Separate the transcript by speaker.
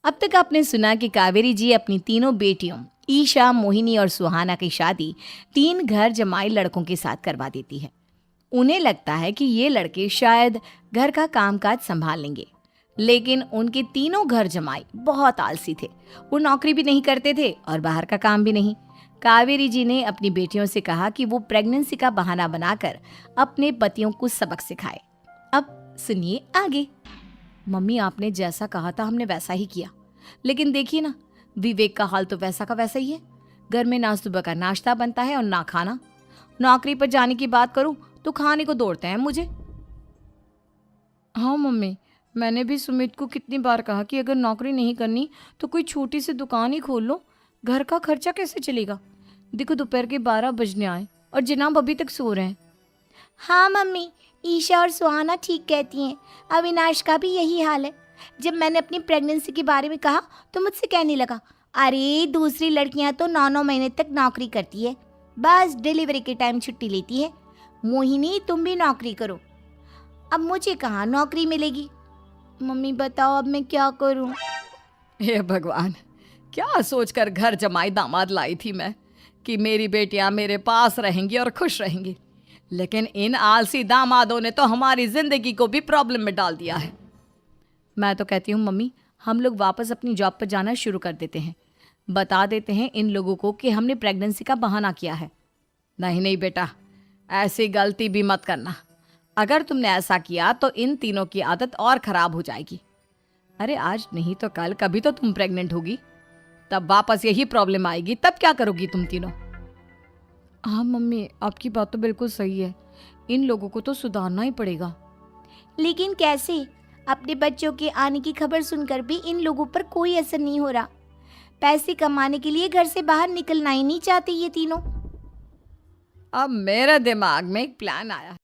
Speaker 1: अब तक आपने सुना कि कावेरी जी अपनी तीनों बेटियों ईशा, मोहिनी और सुहाना की शादी 3 घर जमाई लड़कों के साथ करवा देती है। उन्हें लगता है कि ये लड़के शायद घर का कामकाज संभाल लेंगे, लेकिन उनके तीनों घर जमाई बहुत आलसी थे। वो नौकरी भी नहीं करते थे और बाहर का काम भी नहीं। कावेरी जी ने अपनी बेटियों से कहा कि वो प्रेगनेंसी का बहाना बनाकर अपने पतियों को सबक सिखाए। अब सुनिए आगे। मम्मी, आपने जैसा कहा था हमने वैसा ही किया, लेकिन देखिए ना, विवेक का हाल तो वैसा का वैसा ही है। घर में ना सुबह का नाश्ता बनता है और ना खाना। नौकरी पर जाने की बात करूं तो खाने को दौड़ते हैं मुझे। हाँ मम्मी, मैंने भी सुमित को कितनी बार कहा कि अगर नौकरी नहीं करनी तो कोई छोटी सी दुकान ही खोल लो। घर का खर्चा कैसे चलेगा? देखो दोपहर के 12 बजने आए और जनाब अभी तक सो रहे हैं। हाँ मम्मी, ईशा और सुहाना ठीक कहती हैं। अविनाश का भी यही हाल है। जब मैंने अपनी प्रेगनेंसी के बारे में कहा तो मुझसे कहने लगा, अरे दूसरी लड़कियां तो 9-9 महीने तक नौकरी करती है, बस डिलीवरी के टाइम छुट्टी लेती है। मोहिनी, तुम भी नौकरी करो। अब मुझे कहाँ नौकरी मिलेगी? मम्मी बताओ अब मैं क्या करूं? हे भगवान, क्या सोचकर घर जमाई दामाद लाई थी मैं कि मेरी बेटियां मेरे पास रहेंगी और खुश रहेंगी, लेकिन इन आलसी दामादों ने तो हमारी जिंदगी को भी प्रॉब्लम में डाल दिया है। मैं तो कहती हूँ मम्मी, हम लोग वापस अपनी जॉब पर जाना शुरू कर देते हैं। बता देते हैं इन लोगों को कि हमने प्रेगनेंसी का बहाना किया है। नहीं नहीं बेटा, ऐसी गलती भी मत करना। अगर तुमने ऐसा किया तो इन तीनों की आदत और खराब हो जाएगी। अरे आज नहीं तो कल कभी तो तुम प्रेग्नेंट होगी, तब वापस यही प्रॉब्लम आएगी। तब क्या करोगी तुम तीनों? हाँ मम्मी, आपकी बात तो बिल्कुल सही है। इन लोगों को तो सुधारना ही पड़ेगा। लेकिन कैसे? अपने बच्चों के आने की खबर सुनकर भी इन लोगों पर कोई असर नहीं हो रहा। पैसे कमाने के लिए घर से बाहर निकलना ही नहीं चाहते ये तीनों। अब मेरे दिमाग में एक प्लान आया।